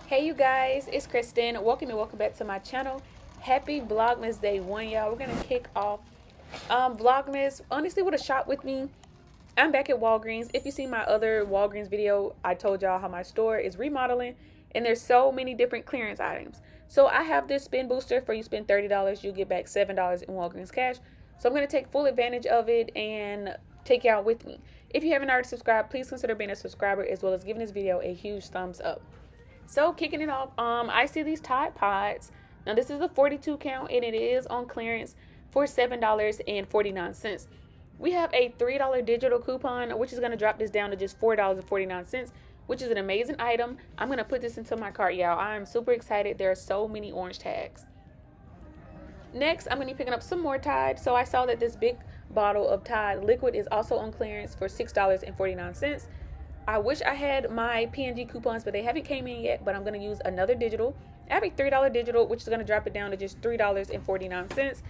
Hey you guys, it's Kristen. Welcome back to my channel. Happy Vlogmas Day 1, y'all. We're gonna kick off Vlogmas honestly with a shop with me. I'm back at Walgreens. If you see my other Walgreens video, I told y'all how my store is remodeling and there's so many different clearance items. So I have this spin booster. For you spend $30, you get back $7 in Walgreens cash. So I'm gonna take full advantage of it and take y'all with me. If you haven't already subscribed, please consider being a subscriber as well as giving this video a huge thumbs up. So kicking it off, I see these Tide Pods. Now this is a 42 count and it is on clearance for $7.49. We have a $3 digital coupon, which is going to drop this down to just $4.49, which is an amazing item. I'm going to put this into my cart, y'all. I'm super excited. There are so many orange tags. Next, I'm going to be picking up some more Tide. So I saw that this big bottle of Tide liquid is also on clearance for $6.49. I wish I had my PNG coupons, but they haven't came in yet, but I'm going to use another digital. I have a $3 digital, which is going to drop it down to just $3.49.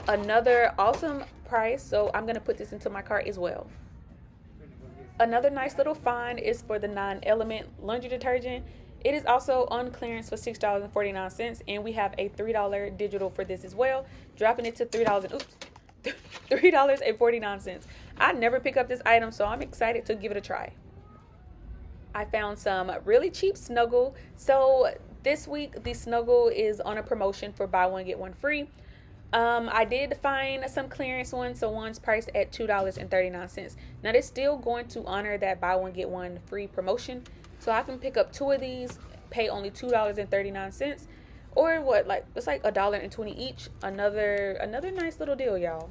Another awesome price, so I'm going to put this into my cart as well. Another nice little find is for the 9-element laundry detergent. It is also on clearance for $6.49, and we have a $3 digital for this as well, dropping it to $3.49. I never pick up this item, so I'm excited to give it a try. I found some really cheap Snuggle. So this week the Snuggle is on a promotion for buy one get one free. I did find some clearance ones, so one's priced at $2.39. Now they're still going to honor that buy one get one free promotion, so I can pick up two of these, pay only $2.39, or what, like it's like $1.20 each. Another nice little deal, y'all.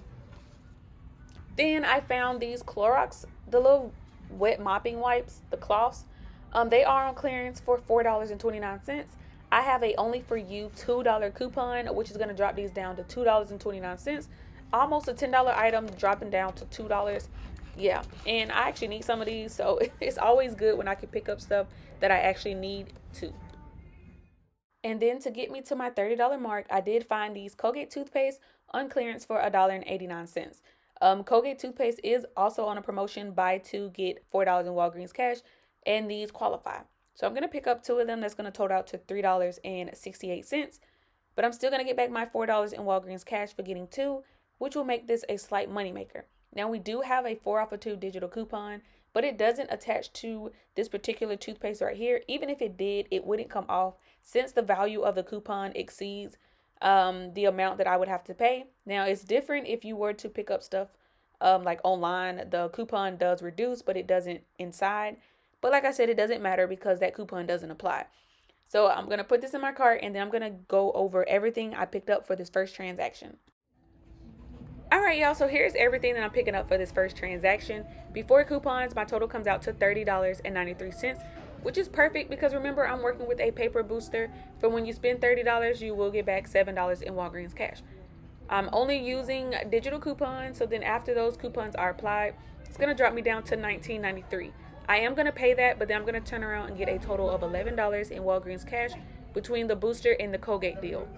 Then I found these Clorox, the little wet mopping wipes, the cloths. They are on clearance for $4.29. I have a only for you $2 coupon, which is going to drop these down to $2.29. Almost a $10 item dropping down to $2. Yeah, and I actually need some of these, so it's always good when I can pick up stuff that I actually need to. And then to get me to my $30 mark, I did find these Colgate toothpaste on clearance for $1.89. Colgate toothpaste is also on a promotion, buy two get $4 in Walgreens cash, and these qualify. So I'm going to pick up two of them. That's going to total out to $3.68, but I'm still going to get back my $4 in Walgreens cash for getting two, which will make this a slight moneymaker. Now we do have a 4 off of 2 digital coupon, but it doesn't attach to this particular toothpaste right here. Even if it did, it wouldn't come off since the value of the coupon exceeds the amount that I would have to pay. Now it's different if you were to pick up stuff like online. The coupon does reduce, but it doesn't inside. But like I said, it doesn't matter because that coupon doesn't apply. So I'm going to put this in my cart, and then I'm going to go over everything I picked up for this first transaction. All right, y'all, so here's everything that I'm picking up for this first transaction. Before coupons, my total comes out to $30.93, which is perfect because remember, I'm working with a paper booster. For when you spend $30, you will get back $7 in Walgreens cash. I'm only using digital coupons, so then after those coupons are applied, it's going to drop me down to $19.93. I am going to pay that, but then I'm going to turn around and get a total of $11 in Walgreens cash between the booster and the Colgate deal,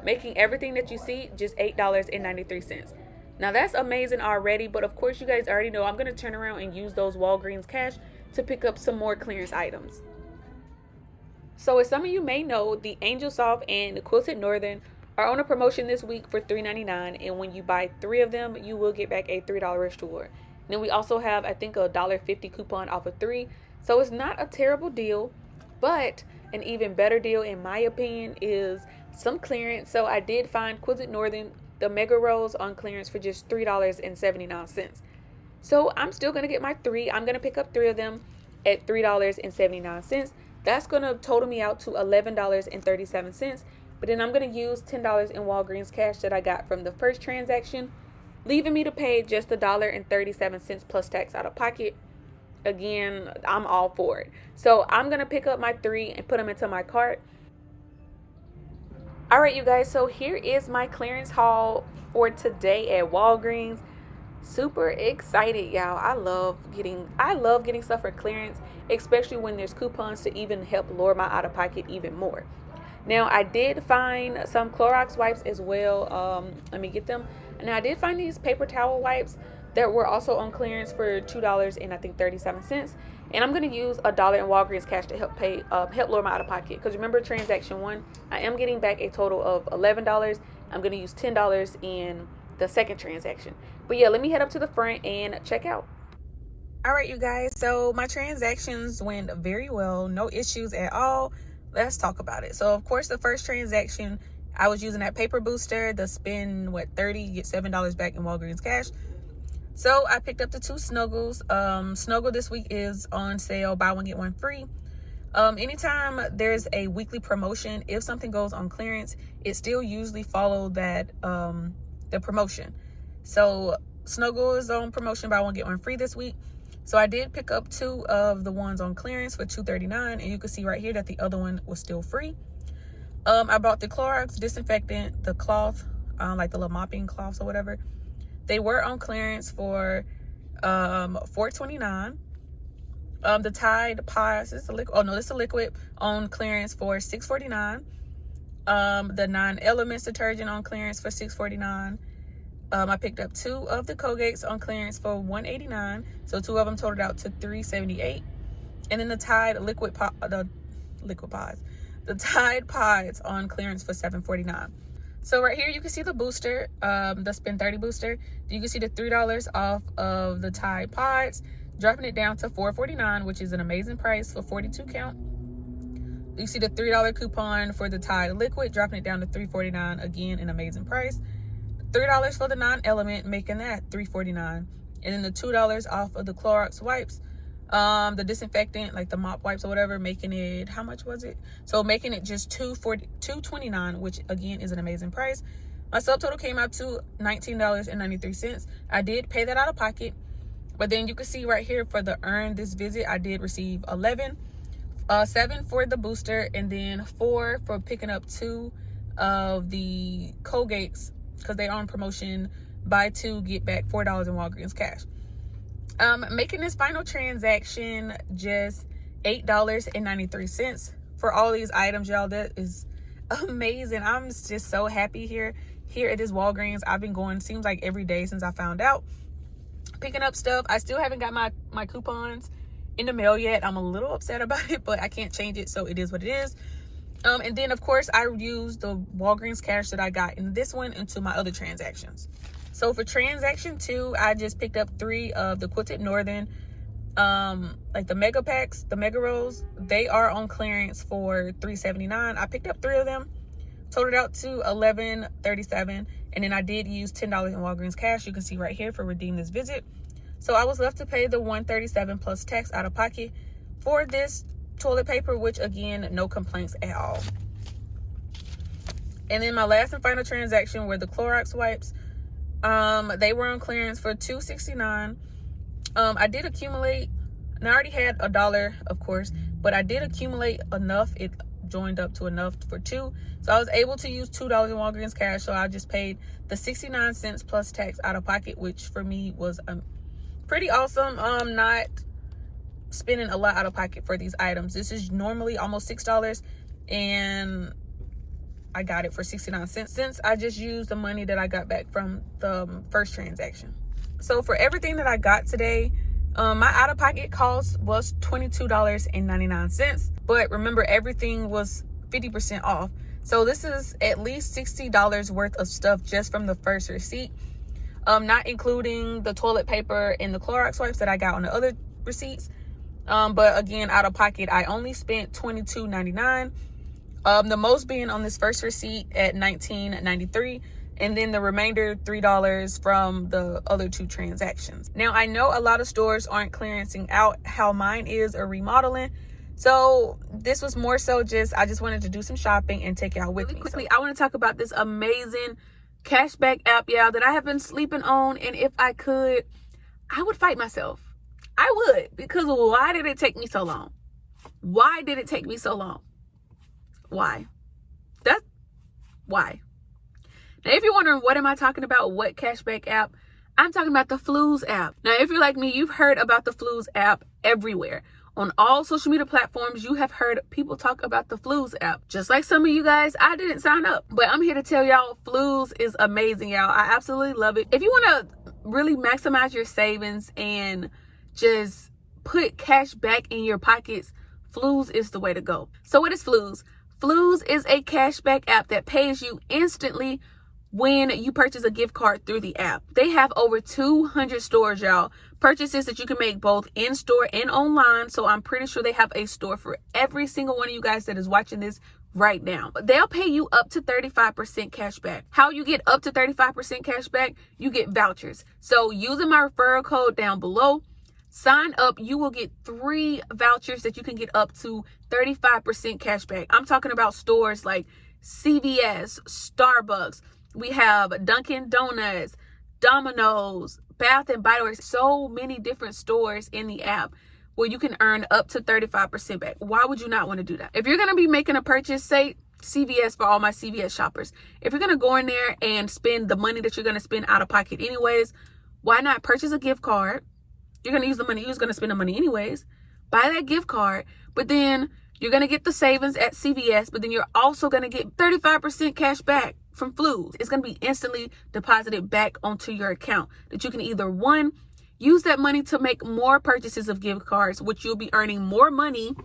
making everything that you see just $8.93. Now that's amazing already, but of course you guys already know I'm going to turn around and use those Walgreens cash to pick up some more clearance items. So as some of you may know, the Angel Soft and the Quilted Northern are on a promotion this week for $3.99, and when you buy 3 of them, you will get back a $3 reward. Then we also have, I think, a $1.50 coupon off of 3. So it's not a terrible deal, but an even better deal, in my opinion, is some clearance. So I did find Quilted Northern, the Mega Rolls, on clearance for just $3.79. So I'm still going to get my 3. I'm going to pick up 3 of them at $3.79. That's going to total me out to $11.37. But then I'm going to use $10 in Walgreens cash that I got from the first transaction, leaving me to pay just $1.37 plus tax out of pocket. Again, I'm all for it. So I'm going to pick up my 3 and put them into my cart. All right, you guys, so here is my clearance haul for today at Walgreens. Super excited, y'all. I love getting stuff for clearance, especially when there's coupons to even help lower my out of pocket even more. Now I did find some Clorox wipes as well. Let me get them. And I did find these paper towel wipes. that were also on clearance for $2 and I think 37 cents. And I'm going to use $1 in Walgreens cash to help lower my out-of-pocket. Because remember, transaction 1, I am getting back a total of $11. I'm going to use $10 in the second transaction. But yeah, let me head up to the front and check out. All right, you guys. So my transactions went very well. No issues at all. Let's talk about it. So of course, the first transaction, I was using that paper booster, the spend, $30, get $7 back in Walgreens cash. So I picked up the 2 snuggles. Snuggle this week is on sale, buy one, get one free. Anytime there's a weekly promotion, if something goes on clearance, it still usually follow that, the promotion. So Snuggle is on promotion, buy one, get one free this week. So I did pick up 2 of the ones on clearance for $2.39, and you can see right here that the other one was still free. I bought the Clorox disinfectant, the cloth, like the little mopping cloths or whatever. They were on clearance for $4.29. The Tide Pods, this is a liquid. Oh no, this is a liquid on clearance for $6.49. The 9 Elements detergent on clearance for $6.49. I picked up 2 of the Colgates on clearance for $1.89. So 2 of them totaled out to $3.78. And then the Tide the Tide Pods on clearance for $7.49. So right here, you can see the booster, the Spend 30 booster. You can see the $3 off of the Tide Pods, dropping it down to $4.49, which is an amazing price for 42 count. You see the $3 coupon for the Tide liquid, dropping it down to $3.49, again, an amazing price. $3 for the 9 Element, making that $3.49. And then the $2 off of the Clorox wipes, the disinfectant, like the mop wipes or whatever, making it, how much was it? So making it just $2.29, which again is an amazing price. My subtotal came out to $19.93. I did pay that out of pocket, but then you can see right here for the earn this visit, I did receive 11, 7 for the booster, and then 4 for picking up 2 of the Colgates, because they are on promotion, buy 2 get back $4 in Walgreens cash. Making this final transaction just $8.93 for all these items, y'all. That is amazing. I'm just so happy here at this Walgreens. I've been going, seems like every day since I found out, picking up stuff. I still haven't got my coupons in the mail yet. I'm a little upset about it, but I can't change it, so it is what it is. And then of course I used the Walgreens cash that I got in this one into my other transactions. So for transaction 2, I just picked up 3 of the Quilted Northern, like the mega packs, the mega rolls. They are on clearance for $3.79. I picked up 3 of them, totaled out to $11.37, and then I did use $10 in Walgreens cash. You can see right here for redeem this visit. So I was left to pay the $137 plus tax out of pocket for this toilet paper, which again, no complaints at all. And then my last and final transaction were the Clorox wipes. They were on clearance for $2.69. I did accumulate, and I already had $1, of course, but I did accumulate enough. It joined up to enough for 2. So I was able to use $2 in Walgreens cash. So I just paid the 69 cents plus tax out of pocket, which for me was pretty awesome. Not spending a lot out of pocket for these items. This is normally almost $6, and I got it for 69 cents since I just used the money that I got back from the first transaction. So for everything that I got today, my out-of-pocket cost was $22.99. But remember, everything was 50% off. So this is at least $60 worth of stuff just from the first receipt. Not including the toilet paper and the Clorox wipes that I got on the other receipts. But again, out of pocket, I only spent $22.99. The most being on this first receipt at $19.93, and then the remainder $3 from the other 2 transactions. Now I know a lot of stores aren't clearancing out how mine is, or remodeling. So this was more so just, I just wanted to do some shopping and take y'all with me. Quickly, I want to talk about this amazing cashback app, y'all, that I have been sleeping on. And if I could, I would fight myself. I would, because why did it take me so long? Why did it take me so long? Why? That's why. Now, if you're wondering what am I talking about, what cashback app, I'm talking about the Fluz app. Now, if you're like me, you've heard about the Fluz app everywhere. On all social media platforms, you have heard people talk about the Fluz app. Just like some of you guys, I didn't sign up, but I'm here to tell y'all Fluz is amazing, y'all. I absolutely love it. If you want to really maximize your savings and just put cash back in your pockets, Fluz is the way to go. So what is Fluz? Fluz is a cashback app that pays you instantly when you purchase a gift card through the app. They have over 200 stores, y'all. Purchases that you can make both in-store and online. So I'm pretty sure they have a store for every single one of you guys that is watching this right now. They'll pay you up to 35% cash back. How you get up to 35% cash back? You get vouchers. So using my referral code down below, sign up, you will get 3 vouchers that you can get up to 35% cash back. I'm talking about stores like CVS, Starbucks. We have Dunkin' Donuts, Domino's, Bath and Body Works, so many different stores in the app where you can earn up to 35% back. Why would you not want to do that? If you're going to be making a purchase, say CVS for all my CVS shoppers, if you're going to go in there and spend the money that you're going to spend out of pocket anyways, why not purchase a gift card? You're going to use the money, you're going to spend the money anyways. Buy that gift card, but then you're going to get the savings at CVS, but then you're also going to get 35% cash back from Fluz. It's going to be instantly deposited back onto your account that you can either, one, use that money to make more purchases of gift cards, which you'll be earning more money.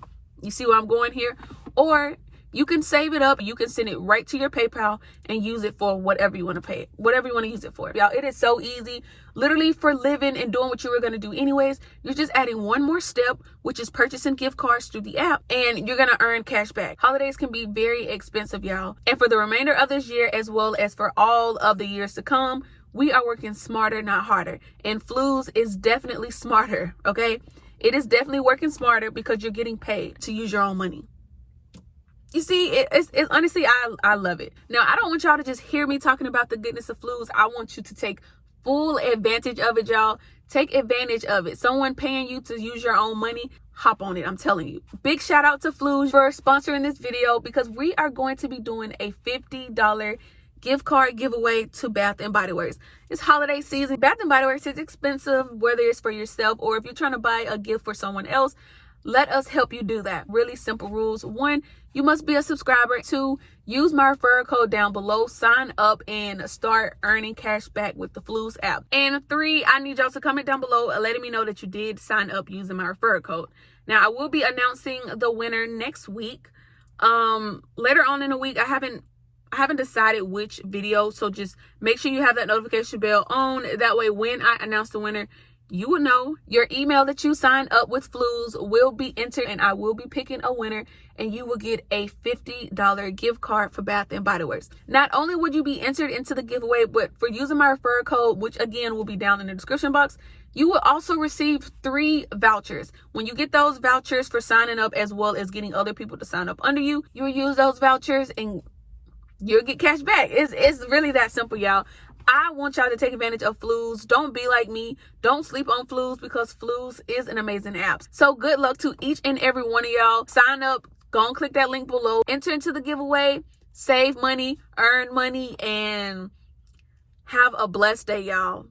You see where I'm going here? Or you can save it up. You can send it right to your PayPal and use it for whatever you want to pay it, whatever you want to use it for. Y'all, it is so easy. Literally for living and doing what you were going to do anyways. You're just adding one more step, which is purchasing gift cards through the app, and you're going to earn cash back. Holidays can be very expensive, y'all. And for the remainder of this year, as well as for all of the years to come, we are working smarter, not harder. And Fluz is definitely smarter, okay? It is definitely working smarter because you're getting paid to use your own money. You see, it's honestly, I love it. Now, I don't want y'all to just hear me talking about the goodness of Fluz. I want you to take full advantage of it, y'all. Take advantage of it. Someone paying you to use your own money, hop on it. I'm telling you. Big shout out to Fluz for sponsoring this video because we are going to be doing a $50 gift card giveaway to Bath and Body Works. It's holiday season. Bath and Body Works is expensive, whether it's for yourself or if you're trying to buy a gift for someone else. Let us help you do that. Really simple rules. 1, you must be a subscriber. 2, use my referral code down below. Sign up and start earning cash back with the Fluz app. And 3, I need y'all to comment down below letting me know that you did sign up using my referral code. Now, I will be announcing the winner next week. Later on in the week, I haven't decided which video, so just make sure you have that notification bell on. That way, when I announce the winner, you will know. Your email that you sign up with Fluz will be entered, and I will be picking a winner, and you will get a $50 gift card for Bath and Body Works. Not only would you be entered into the giveaway, but for using my referral code, which again will be down in the description box, you will also receive 3 vouchers. When you get those vouchers for signing up, as well as getting other people to sign up under you, you'll use those vouchers and you'll get cash back. It's really that simple, y'all. I want y'all to take advantage of Fluz. Don't be like me. Don't sleep on Fluz because Fluz is an amazing app. So good luck to each and every one of y'all. Sign up. Go and click that link below. Enter into the giveaway. Save money. Earn money. And have a blessed day, y'all.